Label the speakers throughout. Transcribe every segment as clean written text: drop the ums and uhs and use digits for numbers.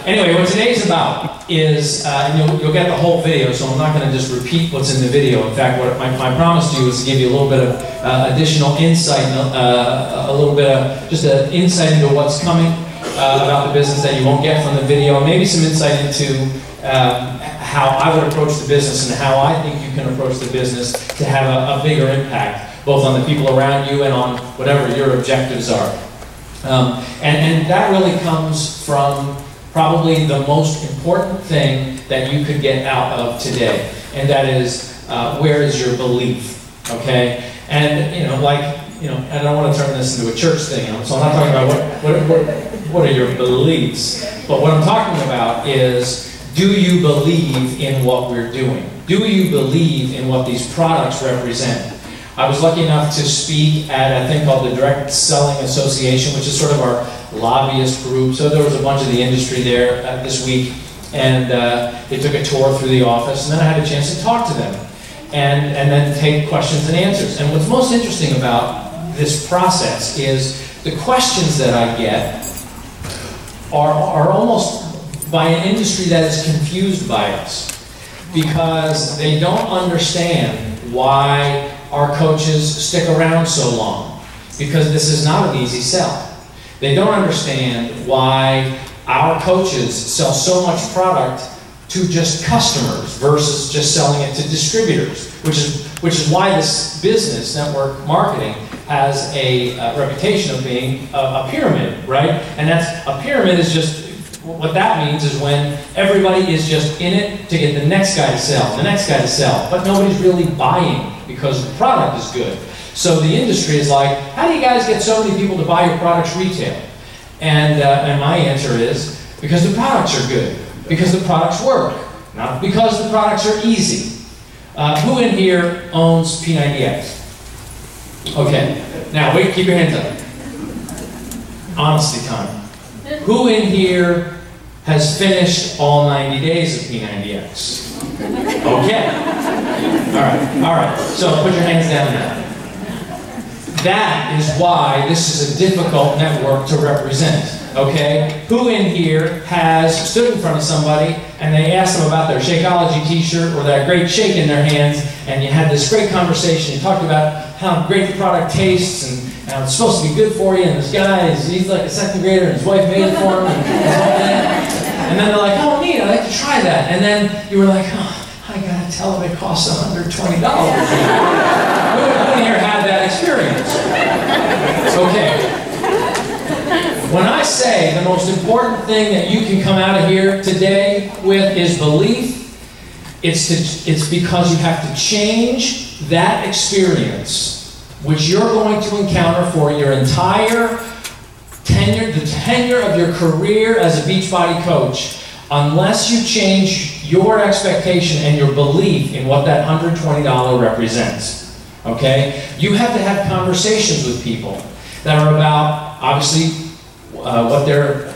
Speaker 1: Anyway, what today's about is, and you'll get the whole video, so I'm not going to just repeat what's in the video. In fact, what my promise to you is to give you a little bit of additional insight, a little bit of just an insight into what's coming about the business that you won't get from the video, and maybe some insight into how I would approach the business and how I think you can approach the business to have a bigger impact, both on the people around you and on whatever your objectives are. And that really comes from probably the most important thing that you could get out of today, and that is where is your belief, okay? And I don't want to turn this into a church thing, so I'm not talking about what are your beliefs, but what I'm talking about is, do you believe in what we're doing? Do you believe in what these products represent? I was lucky enough to speak at a thing called the Direct Selling Association, which is sort of our lobbyist group. So there was a bunch of the industry there this week, and they took a tour through the office, and then I had a chance to talk to them and then take questions and answers. And what's most interesting about this process is the questions that I get are almost by an industry that is confused by us, because they don't understand why our coaches stick around so long, because this is not an easy sell. They don't understand why our coaches sell so much product to just customers versus just selling it to distributors, which is why this business, network marketing, has a reputation of being a pyramid, right? And that's a pyramid is just, what that means is when everybody is just in it to get the next guy to sell, the next guy to sell, but nobody's really buying because the product is good. So the industry is like, how do you guys get so many people to buy your products retail? And my answer is, because the products are good, because the products work, not because the products are easy. Who in here owns P90X? Okay, now wait, keep your hands up. Honesty time. Who in here has finished all 90 days of P90X? Okay. All right. So put your hands down now. That is why this is a difficult network to represent. Okay? Who in here has stood in front of somebody and they asked them about their Shakeology t-shirt or that great shake in their hands, and you had this great conversation, you talked about how great the product tastes and how it's supposed to be good for you, and this guy, he's like a second grader and his wife made it for him and all that. And then they're like, oh neat, I'd like to try that. And then you were like, oh, I gotta tell them it costs $120. Who here had that experience? Okay. When I say the most important thing that you can come out of here today with is belief, it's because you have to change that experience, which you're going to encounter for your entire tenure, the tenure of your career as a Beachbody coach, unless you change your expectation and your belief in what that $120 represents. Okay? You have to have conversations with people that are about, obviously, what their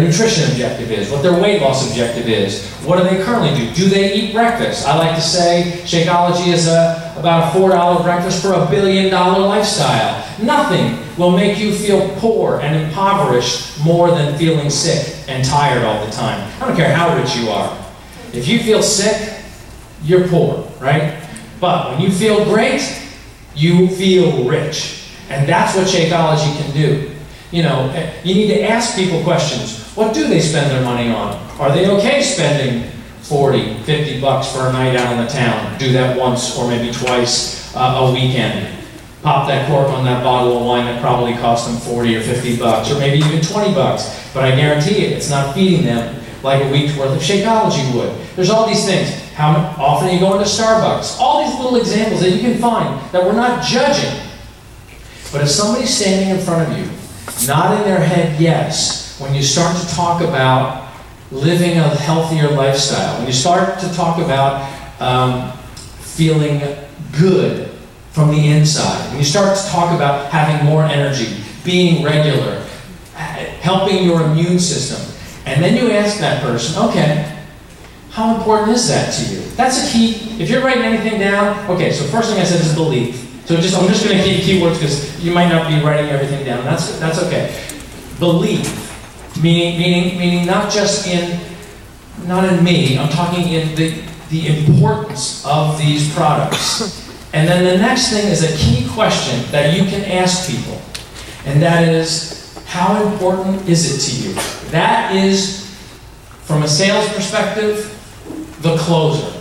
Speaker 1: nutrition objective is, what their weight loss objective is, what do they currently do? Do they eat breakfast? I like to say Shakeology is about a $4 breakfast for $1 billion lifestyle. Nothing will make you feel poor and impoverished more than feeling sick and tired all the time. I don't care how rich you are. If you feel sick, you're poor, right? But when you feel great, you feel rich. And that's what Shakeology can do. You know, you need to ask people questions. What do they spend their money on? Are they okay spending 40, 50 bucks for a night out in the town? Do that once or maybe twice a weekend. Pop that cork on that bottle of wine that probably cost them 40 or 50 bucks, or maybe even 20 bucks. But I guarantee you, it's not feeding them like a week's worth of Shakeology would. There's all these things. How often are you going to Starbucks? All these little examples that you can find that we're not judging. But if somebody's standing in front of you, nodding their head yes, when you start to talk about living a healthier lifestyle, when you start to talk about feeling good from the inside, when you start to talk about having more energy, being regular, helping your immune system, and then you ask that person, okay, how important is that to you? That's a key. If you're writing anything down, okay, so first thing I said is belief. So I'm just going to keep keywords because you might not be writing everything down. That's okay. Belief. Meaning not just not in me, I'm talking in the importance of these products. And then the next thing is a key question that you can ask people, and that is, how important is it to you? That is, from a sales perspective, the closer.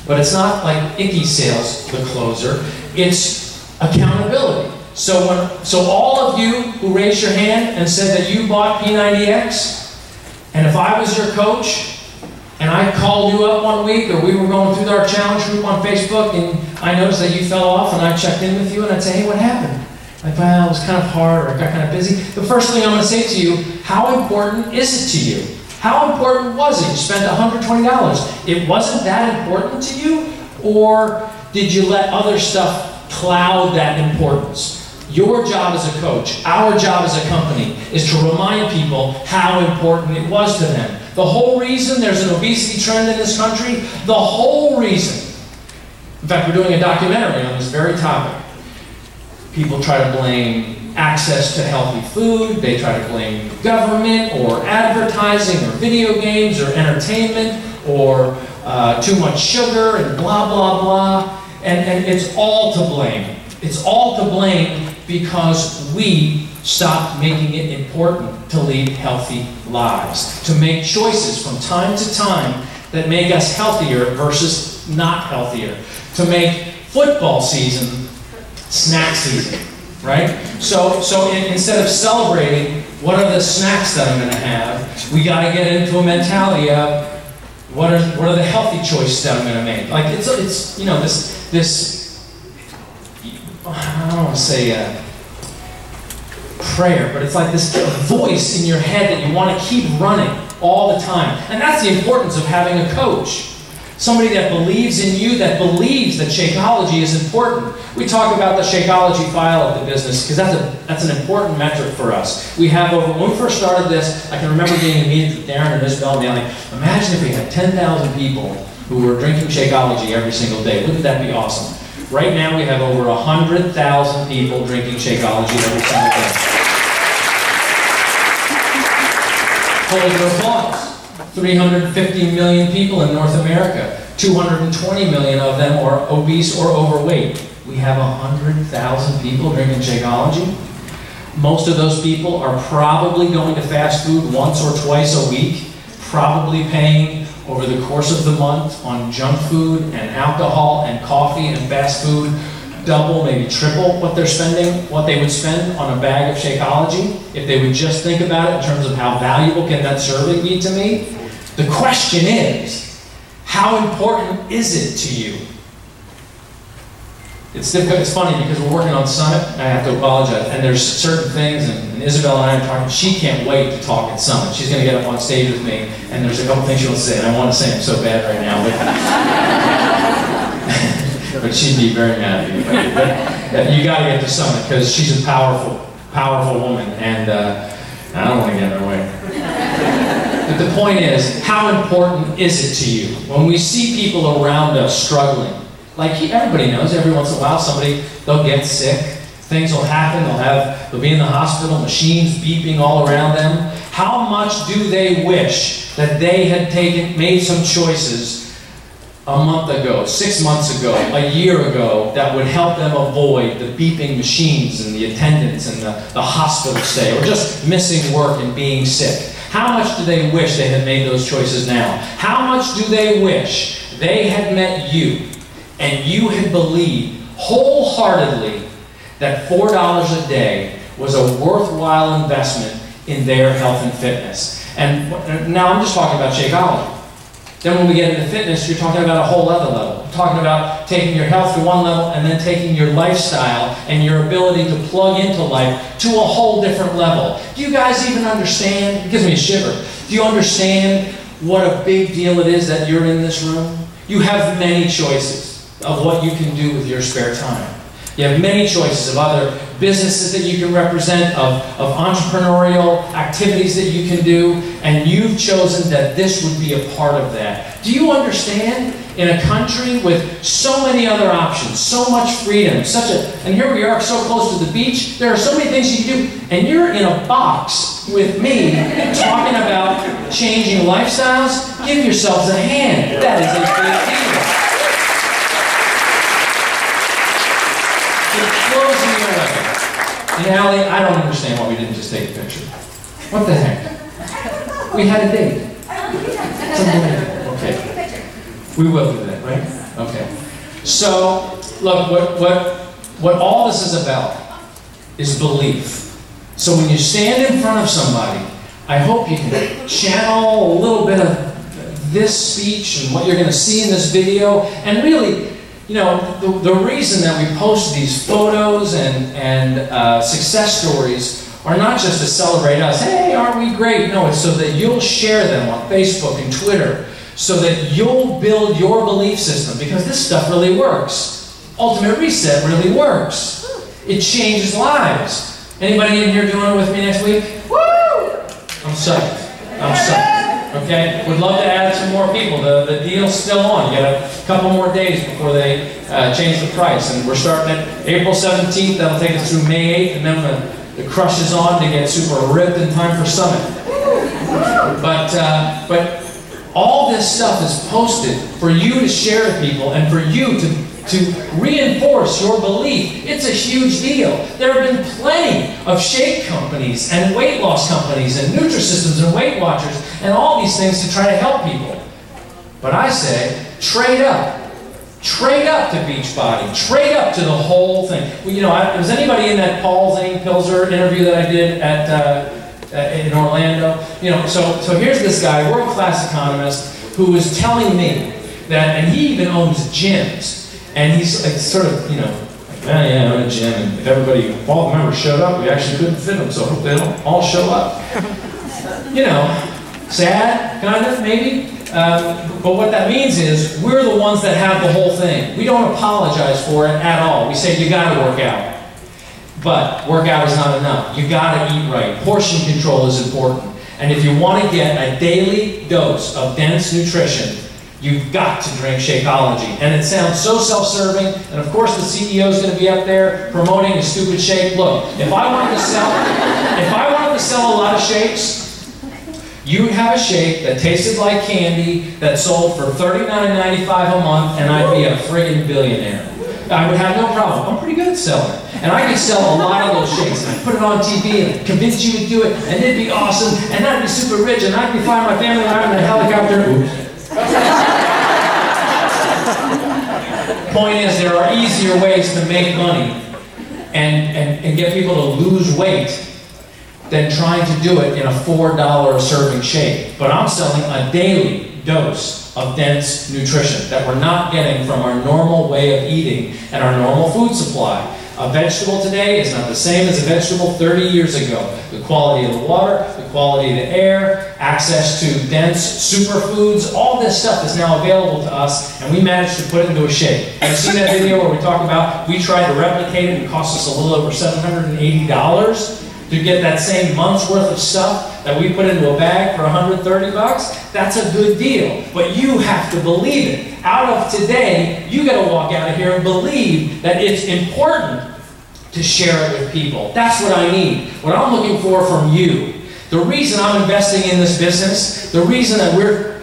Speaker 1: But it's not like icky sales, the closer. It's accountability. So all of you who raised your hand and said that you bought P90X, and if I was your coach, and I called you up one week, or we were going through our challenge group on Facebook, and I noticed that you fell off, and I checked in with you, and I'd say, hey, what happened? Like, well, it was kind of hard, or I got kind of busy. The first thing I'm going to say to you, how important is it to you? How important was it? You spent $120. It wasn't that important to you? Or did you let other stuff cloud that importance? Your job as a coach, our job as a company, is to remind people how important it was to them. The whole reason there's an obesity trend in this country, the whole reason, in fact, we're doing a documentary on this very topic. People try to blame access to healthy food, they try to blame government or advertising or video games or entertainment or too much sugar and blah, blah, blah. And it's all to blame. It's all to blame because we stopped making it important to lead healthy lives, to make choices from time to time that make us healthier versus not healthier, to make football season snack season, right? So instead of celebrating what are the snacks that I'm going to have, we got to get into a mentality of what are the healthy choices that I'm going to make. Like it's you know, this I don't want to say prayer, but it's like this voice in your head that you want to keep running all the time. And that's the importance of having a coach. Somebody that believes in you, that believes that Shakeology is important. We talk about the Shakeology file of the business because that's an important metric for us. We have over, when we first started this, I can remember being in meetings with Darren and Isabel and being like, imagine if we had 10,000 people who were drinking Shakeology every single day. Wouldn't that be awesome? Right now we have over 100,000 people drinking Shakeology every single day. Hold your applause. 350 million people in North America. 220 million of them are obese or overweight. We have 100,000 people drinking Shakeology. Most of those people are probably going to fast food once or twice a week, probably paying over the course of the month on junk food and alcohol and coffee and fast food, double, maybe triple what they're spending, what they would spend on a bag of Shakeology if they would just think about it in terms of how valuable can that serving be to me. The question is, how important is it to you? It's difficult. It's funny because we're working on Summit. I have to apologize. And there's certain things, and Isabel and I are talking. She can't wait to talk at Summit. She's going to get up on stage with me, and there's a couple things she wants to say, and I want to say them so bad right now. But she'd be very mad at me. But you got to get to Summit because she's a powerful woman, and I don't want to get in her way. But the point is, how important is it to you? When we see people around us struggling, like everybody knows, every once in a while they'll get sick, things will happen, they'll be in the hospital, machines beeping all around them. How much do they wish that they had made some choices a month ago, 6 months ago, a year ago, that would help them avoid the beeping machines and the attendants and the hospital stay, or just missing work and being sick? How much do they wish they had made those choices now? How much do they wish they had met you and you had believed wholeheartedly that $4 a day was a worthwhile investment in their health and fitness? And now I'm just talking about Shakeology. Then when we get into fitness, you're talking about a whole other level. You're talking about taking your health to one level and then taking your lifestyle and your ability to plug into life to a whole different level. Do you guys even understand? It gives me a shiver. Do you understand what a big deal it is that you're in this room? You have many choices of what you can do with your spare time. You have many choices of either businesses that you can represent, of entrepreneurial activities that you can do, and you've chosen that this would be a part of that. Do you understand? In a country with so many other options, so much freedom, and here we are so close to the beach, there are so many things you can do, and you're in a box with me talking about changing lifestyles. Give yourselves a hand. That is a big deal. It blows me away. And Allie, I don't understand why we didn't just take a picture. What the heck? We had a date. It's unbelievable. Okay. We will do that, right? Okay. So, look, what all this is about is belief. So when you stand in front of somebody, I hope you can channel a little bit of this speech and what you're going to see in this video. And really, you know, the reason that we post these photos and success stories are not just to celebrate us. Hey, aren't we great? No, it's so that you'll share them on Facebook and Twitter, so that you'll build your belief system, because this stuff really works. Ultimate Reset really works. It changes lives. Anybody in here doing it with me next week? Woo! I'm psyched. I'm psyched. Okay? Would love to add some more people. The deal's still on. You got a couple more days before they change the price. And we're starting at April 17th. That'll take us through May 8th. And then the crush is on to get super ripped in time for Summit. But all this stuff is posted for you to share with people and for you to reinforce your belief. It's a huge deal. There have been plenty of shake companies and weight loss companies and Nutrisystems and Weight Watchers and all these things to try to help people. But I say, trade up. Trade up to Beachbody. Trade up to the whole thing. Well, you know, was anybody in that Paul Zane Pilzer interview that I did in Orlando? You know, so here's this guy, world-class economist, who was telling me that, and he even owns gyms, and he's like, sort of, you know, like, oh, yeah, I'm in a gym, and if all the members showed up, we actually couldn't fit them, so I hope they don't all show up. You know, sad, kind of, maybe. But what that means is we're the ones that have the whole thing. We don't apologize for it at all. We say you got to work out. But workout is not enough. You got to eat right. Portion control is important. And if you want to get a daily dose of dense nutrition, you've got to drink Shakeology. And it sounds so self-serving, and of course the CEO is going to be up there promoting a stupid shake. Look, if I wanted to sell a lot of shakes, you'd have a shake that tasted like candy that sold for $39.95 a month, and I'd be a friggin' billionaire. I would have no problem. I'm pretty good at selling. And I could sell a lot of those shakes, and I'd put it on TV and convince you to do it, and it'd be awesome, and I'd be super rich, and I'd be flying my family around in a helicopter. Oops. Point is, there are easier ways to make money and get people to lose weight than trying to do it in a $4 a serving shake. But I'm selling a daily dose of dense nutrition that we're not getting from our normal way of eating and our normal food supply. A vegetable today is not the same as a vegetable 30 years ago. The quality of the water, the quality of the air, access to dense superfoods, all this stuff is now available to us, and we managed to put it into a shake. Have you seen that video where we talk about we tried to replicate it and it cost us a little over $780 to get that same month's worth of stuff that we put into a bag for $130? That's a good deal, but you have to believe it. Out of today, you got to walk out of here and believe that it's important to share it with people. That's what I need. What I'm looking for from you. The reason I'm investing in this business, the reason that we're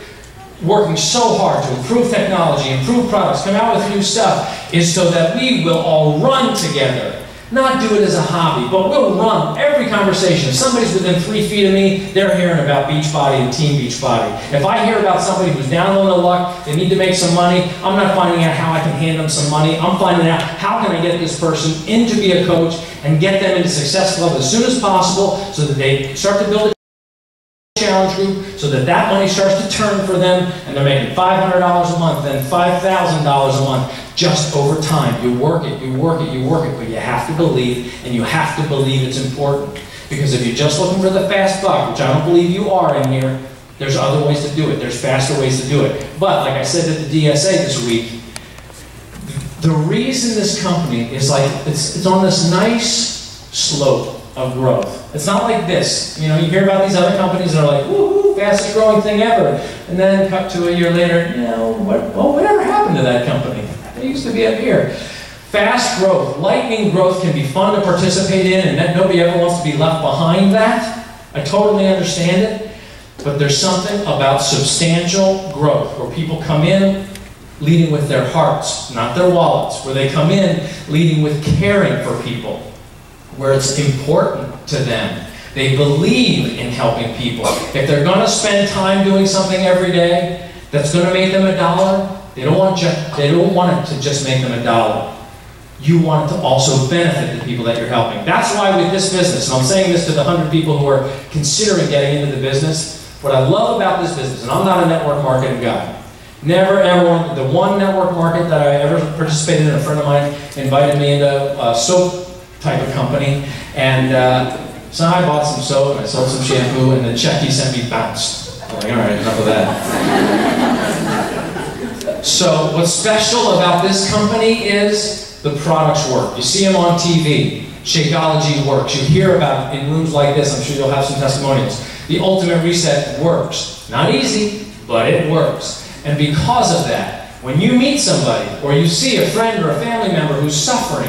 Speaker 1: working so hard to improve technology, improve products, come out with new stuff, is so that we will all run together. Not do it as a hobby, but we'll run every conversation. If somebody's within 3 feet of me, they're hearing about Beachbody and Team Beachbody. If I hear about somebody who's down on the luck, they need to make some money, I'm not finding out how I can hand them some money. I'm finding out how can I get this person in to be a coach and get them into Success Club as soon as possible so that they start to build a challenge group, so that that money starts to turn for them, and they're making $500 a month, then $5,000 a month, just over time. You work it, you work it, you work it, but you have to believe, and you have to believe it's important. Because if you're just looking for the fast buck, which I don't believe you are in here, there's other ways to do it. There's faster ways to do it. But, like I said at the DSA this week, the reason this company is like, it's on this nice slope of growth. It's not like this. You know, you hear about these other companies that are like, woohoo, fastest growing thing ever. And then cut to a year later, you know, whatever happened to that company? They used to be up here. Fast growth, lightning growth can be fun to participate in, and that nobody ever wants to be left behind that. I totally understand it. But there's something about substantial growth where people come in leading with their hearts, not their wallets, where they come in leading with caring for people, where it's important to them. They believe in helping people. If they're going to spend time doing something every day that's going to make them $1, they don't want it to just make them $1. You want it to also benefit the people that you're helping. That's why with this business, and I'm saying this to the 100 people who are considering getting into the business, what I love about this business, and I'm not a network marketing guy, never ever, the one network market that I ever participated in, a friend of mine invited me into a soap type of company, and so I bought some soap, and I sold some shampoo, and the check he sent me bounced. I'm like, all right, enough of that. So what's special about this company is the products work. You see them on TV. Shakeology works. You hear about it in rooms like this. I'm sure you'll have some testimonials. The Ultimate Reset works. Not easy, but it works. And because of that, when you meet somebody, or you see a friend or a family member who's suffering,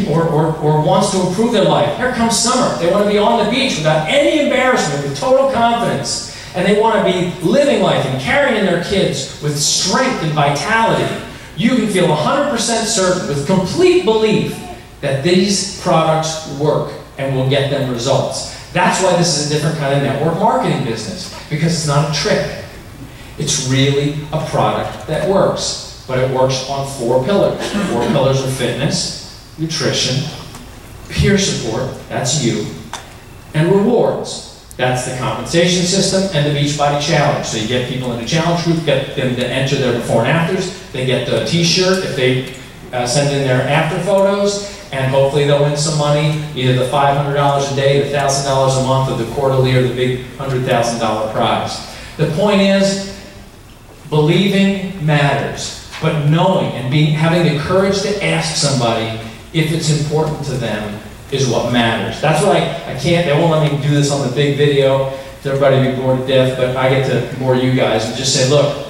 Speaker 1: or wants to improve their life, here comes summer. They want to be on the beach without any embarrassment, with total confidence. And they want to be living life and carrying their kids with strength and vitality. You can feel 100% certain, with complete belief, that these products work and will get them results. That's why this is a different kind of network marketing business, because it's not a trick. It's really a product that works, but it works on 4 pillars. The 4 pillars are fitness, nutrition, peer support, that's you, and rewards. That's the compensation system and the Beachbody Challenge. So you get people in the challenge group, get them to enter their before and afters. They get the t-shirt if they send in their after photos, and hopefully they'll win some money, either the $500 a day, the $1,000 a month, or the quarterly, or the big $100,000 prize. The point is, believing matters, but knowing and having the courage to ask somebody if it's important to them is what matters. That's what I can't, they won't let me do this on the big video, everybody will be bored to death, but I get to bore you guys and just say, look,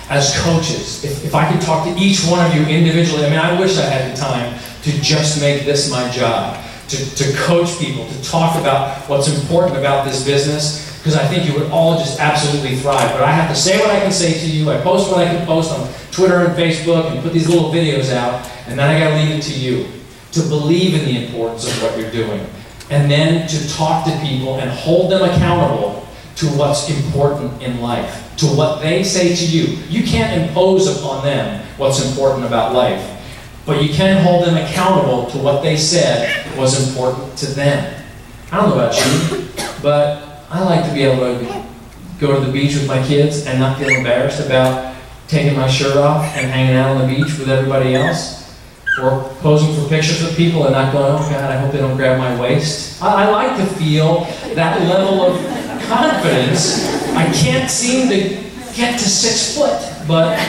Speaker 1: as coaches, if I could talk to each one of you individually, I mean, I wish I had the time to just make this my job, to coach people, to talk about what's important about this business, because I think you would all just absolutely thrive. But I have to say what I can say to you. I post what I can post on Twitter and Facebook and put these little videos out, and then I got to leave it to you to believe in the importance of what you're doing, and then to talk to people and hold them accountable to what's important in life, to what they say to you. You can't impose upon them what's important about life, but you can hold them accountable to what they said was important to them. I don't know about you, but I like to be able to go to the beach with my kids and not feel embarrassed about taking my shirt off and hanging out on the beach with everybody else, or posing for pictures with people and not going, oh God, I hope they don't grab my waist. I like to feel that level of confidence. I can't seem to get to 6 foot, but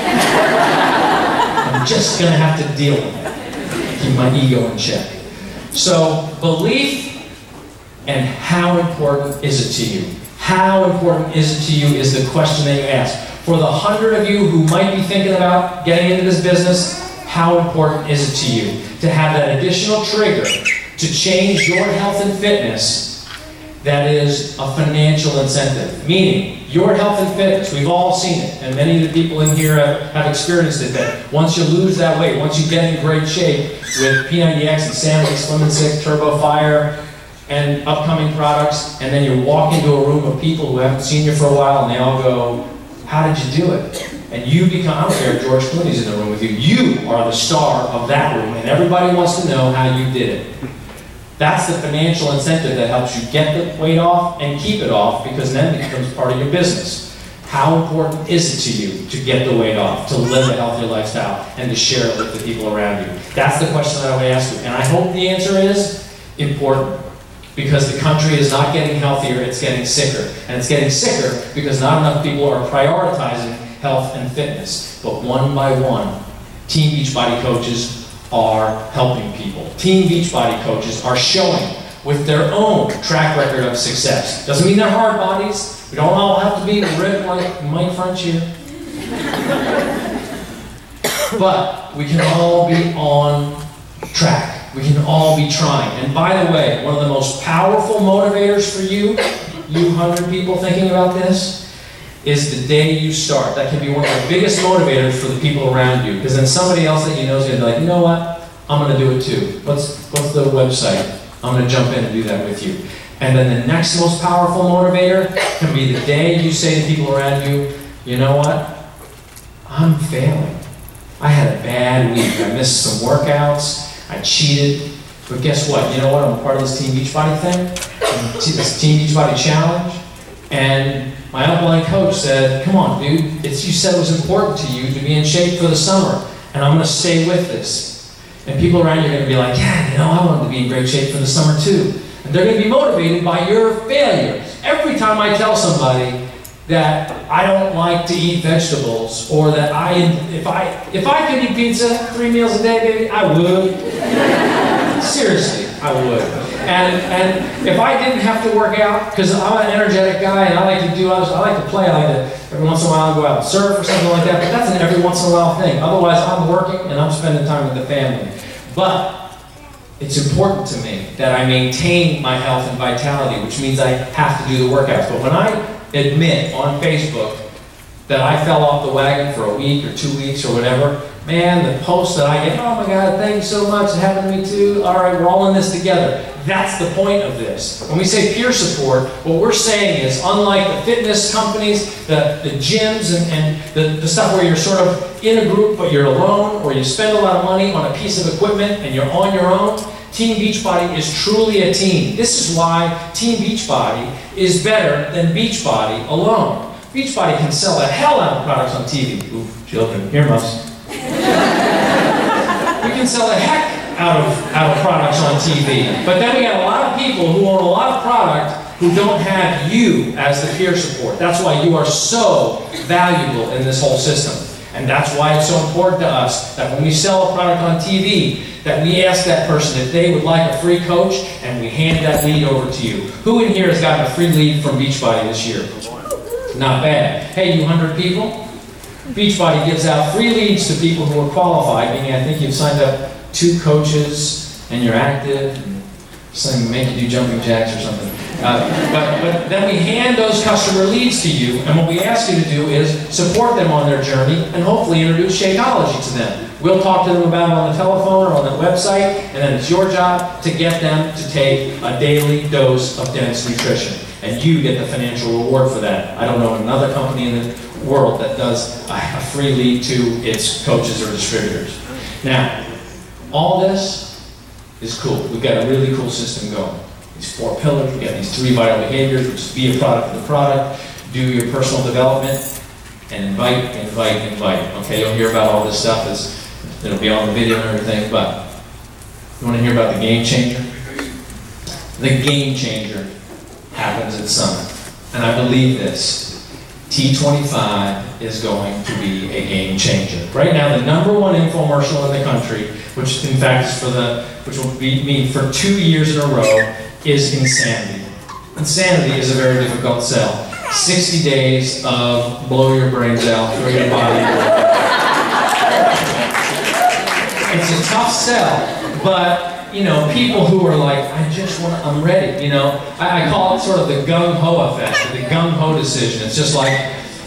Speaker 1: I'm just going to have to deal with it. Keep my ego in check. So, belief, and how important is it to you? How important is it to you is the question that you ask. For the 100 of you who might be thinking about getting into this business, how important is it to you to have that additional trigger to change your health and fitness that is a financial incentive? Meaning, your health and fitness, we've all seen it, and many of the people in here have experienced it, that once you lose that weight, once you get in great shape with P90X and Sandwich, Slim and Sick, Turbo Fire, and upcoming products, and then you walk into a room of people who haven't seen you for a while, and they all go, how did you do it? And you become, I don't care if George Clooney's in the room with you, you are the star of that room, and everybody wants to know how you did it. That's the financial incentive that helps you get the weight off and keep it off, because then it becomes part of your business. How important is it to you to get the weight off, to live a healthier lifestyle, and to share it with the people around you? That's the question that I would ask you, and I hope the answer is important. Because the country is not getting healthier, it's getting sicker. And it's getting sicker because not enough people are prioritizing health and fitness. But one by one, Team Beachbody coaches are helping people. Team Beachbody coaches are showing with their own track record of success. Doesn't mean they're hard bodies. We don't all have to be ripped like Mike French here. But we can all be on track. We can all be trying. And by the way, one of the most powerful motivators for you 100 people thinking about this, is the day you start. That can be one of the biggest motivators for the people around you. Because then somebody else that you know is going to be like, you know what? I'm going to do it too. What's the website? I'm going to jump in and do that with you. And then the next most powerful motivator can be the day you say to people around you, you know what? I'm failing. I had a bad week. I missed some workouts. I cheated. But guess what? You know what? I'm part of this Team Beachbody thing. This Team Beachbody challenge. And my upline coach said, come on, dude. You said it was important to you to be in shape for the summer. And I'm going to stay with this. And people around you are going to be like, yeah, you know, I want to be in great shape for the summer too. And they're going to be motivated by your failure. Every time I tell somebody that I don't like to eat vegetables, or that if I could eat pizza 3 meals a day, baby, I would. Seriously, I would. And if I didn't have to work out, because I'm an energetic guy and I like to do others, I like to play, I like to every once in a while go out and surf or something like that, but that's an every once in a while thing. Otherwise, I'm working and I'm spending time with the family. But it's important to me that I maintain my health and vitality, which means I have to do the workouts. But when I admit on Facebook that I fell off the wagon for a week or 2 weeks or whatever, man, the posts that I get, oh my God, thank you so much, it happened to me too, all right, we're all in this together. That's the point of this. When we say peer support, what we're saying is, unlike the fitness companies, the gyms, and the stuff where you're sort of in a group but you're alone, or you spend a lot of money on a piece of equipment and you're on your own, Team Beachbody is truly a team. This is why Team Beachbody is better than Beachbody alone. Beachbody can sell the hell out of products on TV. Ooh, children, earmuffs. We can sell the heck out of products on TV. But then we got a lot of people who own a lot of product who don't have you as the peer support. That's why you are so valuable in this whole system. And that's why it's so important to us that when we sell a product on TV, that we ask that person if they would like a free coach, and we hand that lead over to you. Who in here has gotten a free lead from Beachbody this year? Not bad. Hey, 100 people? Beachbody gives out free leads to people who are qualified, meaning I think you've signed up 2 coaches and you're active, and something make you do jumping jacks or something. But then we hand those customer leads to you, and what we ask you to do is support them on their journey and hopefully introduce Shakeology to them. We'll talk to them about it on the telephone or on the website, and then it's your job to get them to take a daily dose of dense nutrition. And you get the financial reward for that. I don't know another company in the world that does a free lead to its coaches or distributors. Now, all this is cool. We've got a really cool system going. These 4 pillars, we've got these 3 vital behaviors, which is be a product of the product, do your personal development, and invite. Okay, you'll hear about all this stuff. It'll be on the video and everything, but you want to hear about the game changer? The game changer happens in summer. And I believe this. T25 is going to be a game changer. Right now, the #1 infomercial in the country, which in fact is which will mean for 2 years in a row, is Insanity. Insanity is a very difficult sell. 60 days of blow your brains out, throw your body. It's a tough sell, but you know, people who are like, I'm ready, you know. I call it sort of the gung-ho effect, the gung-ho decision. It's just like,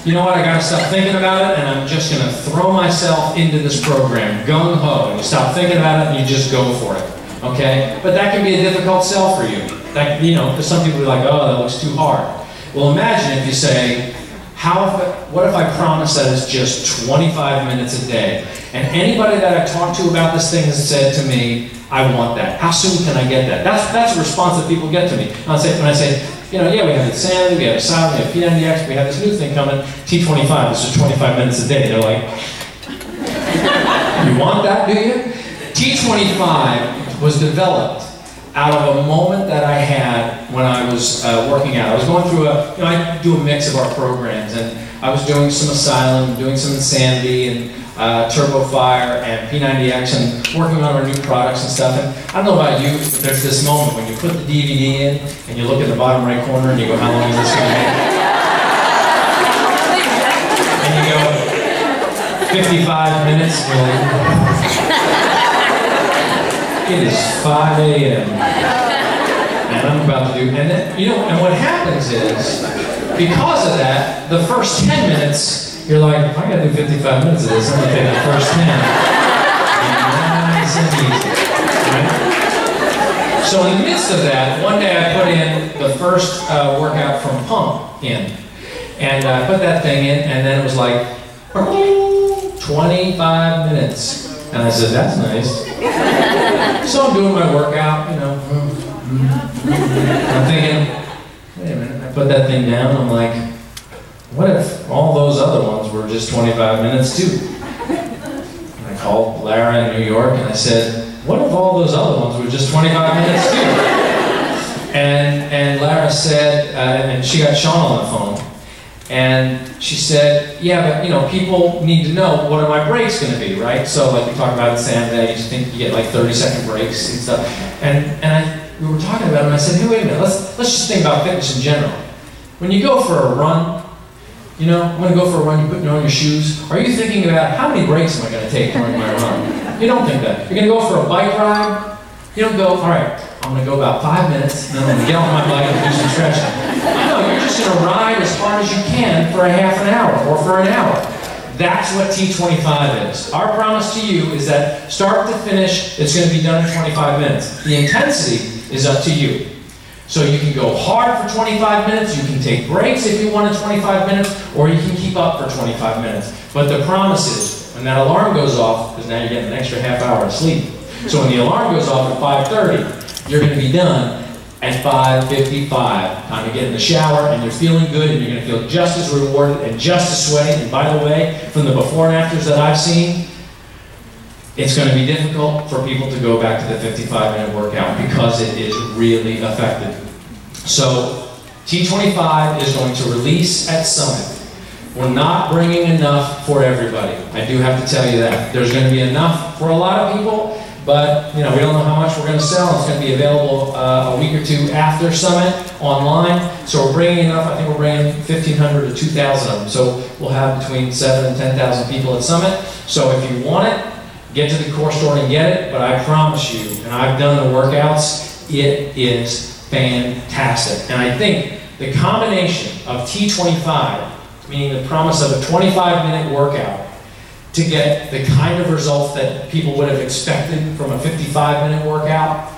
Speaker 1: you know what, I gotta stop thinking about it, and I'm just gonna throw myself into this program, gung-ho. And you stop thinking about it, and you just go for it, okay? But that can be a difficult sell for you. That, you know, because some people are like, oh, that looks too hard. Well, imagine if you say, what if I promise that it's just 25 minutes a day? And anybody that I've talked to about this thing has said to me, I want that. How soon can I get that? That's a response that people get to me. When I say, you know, yeah, we have Insanity, we have Asylum, we have PNDX, we have this new thing coming, T25, it's just 25 minutes a day. They're like, you want that, do you? T25 was developed out of a moment that I had when I was working out. I was going through I do a mix of our programs, and I was doing some Asylum, doing some Insanity, and Turbo Fire and P90X and working on our new products and stuff. And I don't know about you, but there's this moment when you put the DVD in and you look at the bottom right corner and you go, how long is this going to take? And you go, 55 minutes. You're like, it is 5 a.m. and I'm about to do, and then, you know, and what happens is, because of that, the first 10 minutes, you're like, if I gotta do 55 minutes of this, I'm gonna take the first 10. Nice and easy, right? So in the midst of that, one day I put in the first workout from Pump in. And I put that thing in, and then it was like, 25 minutes. And I said, that's nice. So I'm doing my workout, you know. I'm thinking, wait a minute, I put that thing down, I'm like, what if all those other ones were just 25 minutes too? And I called Lara in New York and I said, what if all those other ones were just 25 minutes too? And Lara said, and she got Sean on the phone, and she said, yeah, but you know, people need to know what are my breaks going to be, right? So like we talked about in Saturday, you think you get like 30-second breaks and stuff. We were talking about it, and I said, hey, wait a minute, let's just think about fitness in general. When you go for a run, you know, I'm going to go for a run, you put on your shoes. Are you thinking about how many breaks am I going to take during my run? You don't think that. You're going to go for a bike ride. You don't go, all right, I'm going to go about 5 minutes, and then I'm going to get on my bike and do some stretching. No, you're just going to ride as hard as you can for a half an hour or for an hour. That's what T25 is. Our promise to you is that start to finish, it's going to be done in 25 minutes. The intensity is up to you. So you can go hard for 25 minutes, you can take breaks if you want in 25 minutes, or you can keep up for 25 minutes. But the promise is, when that alarm goes off, because now you're getting an extra half hour of sleep. So when the alarm goes off at 5:30, you're going to be done at 5:55. Time to get in the shower, and you're feeling good, and you're going to feel just as rewarded and just as sweaty. And by the way, from the before and afters that I've seen, it's going to be difficult for people to go back to the 55-minute workout because it is really effective. So T25 is going to release at Summit. We're not bringing enough for everybody. I do have to tell you that. There's going to be enough for a lot of people, but you know, we don't know how much we're going to sell. It's going to be available a week or two after Summit online. So we're bringing enough. I think we're bringing 1,500 to 2,000 of them. So we'll have between 7,000 and 10,000 people at Summit. So if you want it, get to the core store and get it, but I promise you, and I've done the workouts, it is fantastic. And I think the combination of T25, meaning the promise of a 25-minute workout, to get the kind of results that people would have expected from a 55-minute workout,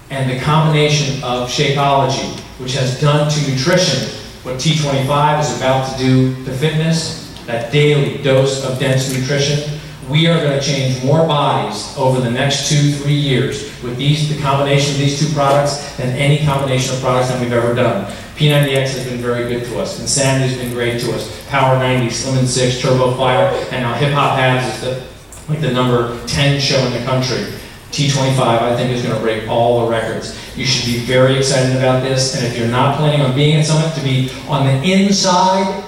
Speaker 1: and the combination of Shapeology, which has done to nutrition what T25 is about to do to fitness, that daily dose of dense nutrition. We are going to change more bodies over the next 2-3 years with the combination of these two products than any combination of products that we've ever done. P90X has been very good to us. Insanity's been great to us. Power 90, Slim and 6, Turbo Fire, and now Hip Hop Abs is the number 10 show in the country. T25, I think, is going to break all the records. You should be very excited about this, and if you're not planning on being at Summit, to be on the inside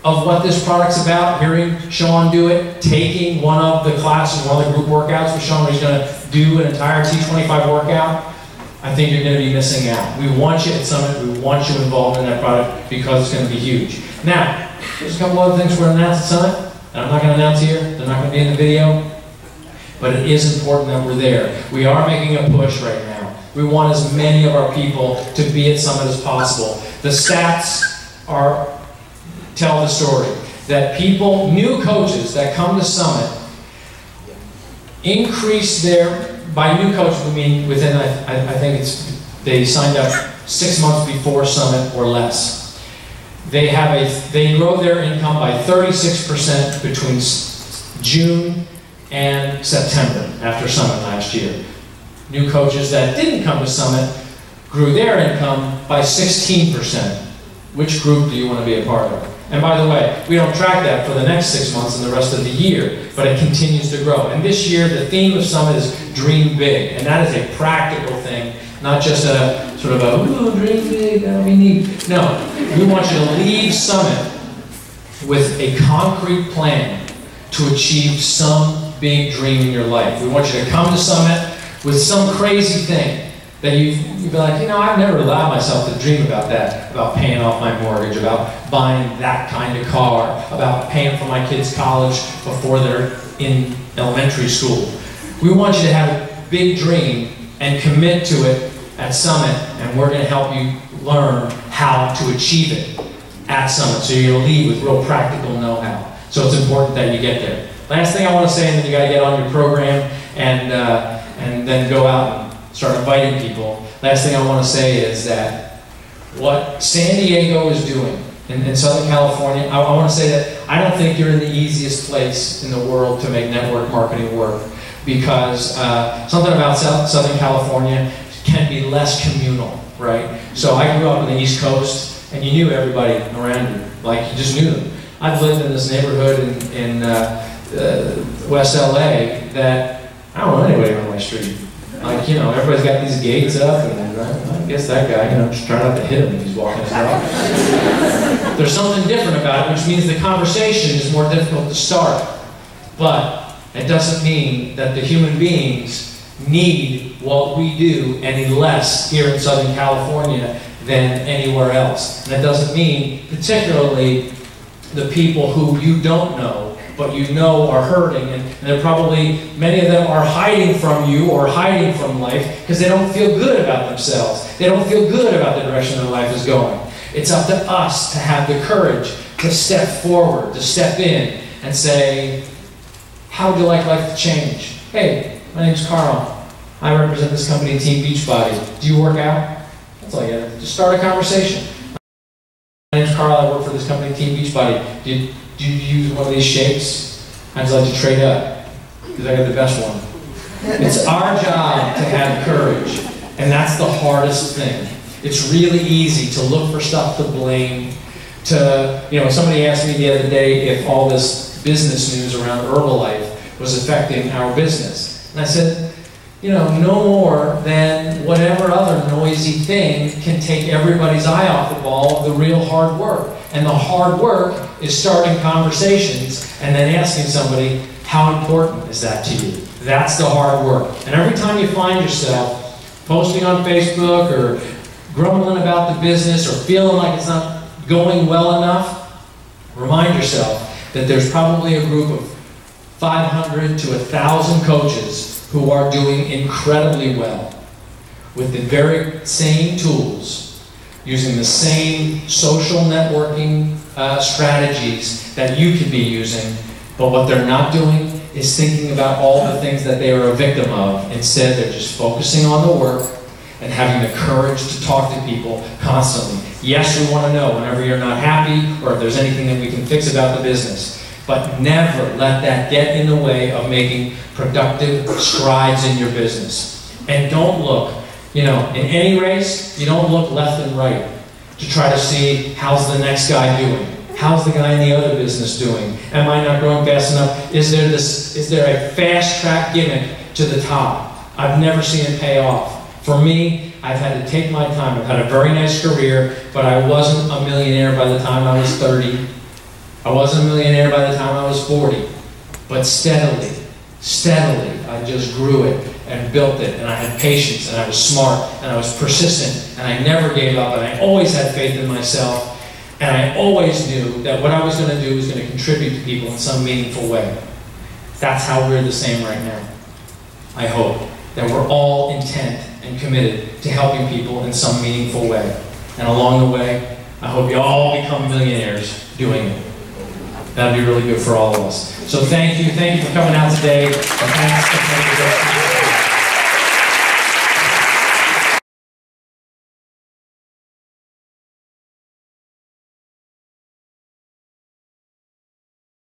Speaker 1: of what this product's about, hearing Sean do it, taking one of the classes, one of the group workouts with Sean, where he's going to do an entire T25 workout, I think you're going to be missing out. We want you at Summit, we want you involved in that product because it's going to be huge. Now, there's a couple other things we're going to announce at Summit, and I'm not going to announce here, they're not going to be in the video, but it is important that we're there. We are making a push right now. We want as many of our people to be at Summit as possible. The stats tell the story that people, new coaches that come to Summit, increase by new coaches we mean within, I think they signed up 6 months before Summit or less. They grow their income by 36% between June and September after Summit last year. New coaches that didn't come to Summit grew their income by 16%. Which group do you want to be a part of? And by the way, we don't track that for the next 6 months and the rest of the year, but it continues to grow. And this year, the theme of Summit is Dream Big, and that is a practical thing, not just a sort of a, ooh, dream big, that'll be neat. No, we want you to leave Summit with a concrete plan to achieve some big dream in your life. We want you to come to Summit with some crazy thing that you'd be like, you know, I've never allowed myself to dream about that, about paying off my mortgage, about buying that kind of car, about paying for my kids' college before they're in elementary school. We want you to have a big dream and commit to it at Summit, and we're going to help you learn how to achieve it at Summit. So you're going to leave with real practical know-how. So it's important that you get there. Last thing I want to say, and then you got to get on your program and then go out and start inviting people. Last thing I want to say is that what San Diego is doing in Southern California, I want to say that I don't think you're in the easiest place in the world to make network marketing work, because something about Southern California can be less communal, right? So I grew up on the East Coast, and you knew everybody around you, like you just knew them. I've lived in this neighborhood in West LA that I don't know anybody on my street. Like, you know, everybody's got these gates up, and I guess that guy, you know, just try not to hit him if he's walking his dog. There's something different about it, which means the conversation is more difficult to start. But it doesn't mean that the human beings need what we do any less here in Southern California than anywhere else. And that doesn't mean particularly the people who you don't know, but you know are hurting, and they're probably, many of them are hiding from you or hiding from life because they don't feel good about themselves. They don't feel good about the direction their life is going. It's up to us to have the courage to step forward, to step in and say, how would you like life to change? Hey, my name's Carl. I represent this company, Team Beachbody. Do you work out? That's all you gotta do. Just start a conversation. My name's Carl. I work for this company, Team Beachbody. Do you use one of these shakes? I'd like to trade up because I got the best one. It's our job to have courage, and that's the hardest thing. It's really easy to look for stuff to blame. Somebody asked me the other day if all this business news around Herbalife was affecting our business. And I said, no more than whatever other noisy thing can take everybody's eye off the ball of the real hard work. And the hard work is starting conversations and then asking somebody, how important is that to you? That's the hard work. And every time you find yourself posting on Facebook or grumbling about the business or feeling like it's not going well enough, remind yourself that there's probably a group of 500 to 1,000 coaches who are doing incredibly well with the very same tools, using the same social networking strategies that you could be using, but what they're not doing is thinking about all the things that they are a victim of. Instead, they're just focusing on the work and having the courage to talk to people constantly. Yes, we want to know whenever you're not happy or if there's anything that we can fix about the business. But never let that get in the way of making productive strides in your business. And don't look, in any race, you don't look left and right to try to see how's the next guy doing. How's the guy in the other business doing? Am I not growing fast enough? Is there a fast track gimmick to the top? I've never seen it pay off. For me, I've had to take my time. I've had a very nice career, but I wasn't a millionaire by the time I was 30. I wasn't a millionaire by the time I was 40. But steadily, I just grew it and built it, and I had patience, and I was smart, and I was persistent, and I never gave up, and I always had faith in myself, and I always knew that what I was going to do was going to contribute to people in some meaningful way. That's how we're the same right now. I hope that we're all intent and committed to helping people in some meaningful way. And along the way, I hope you all become millionaires doing it. That'd be really good for all of us. So thank you for coming out today. And thanks for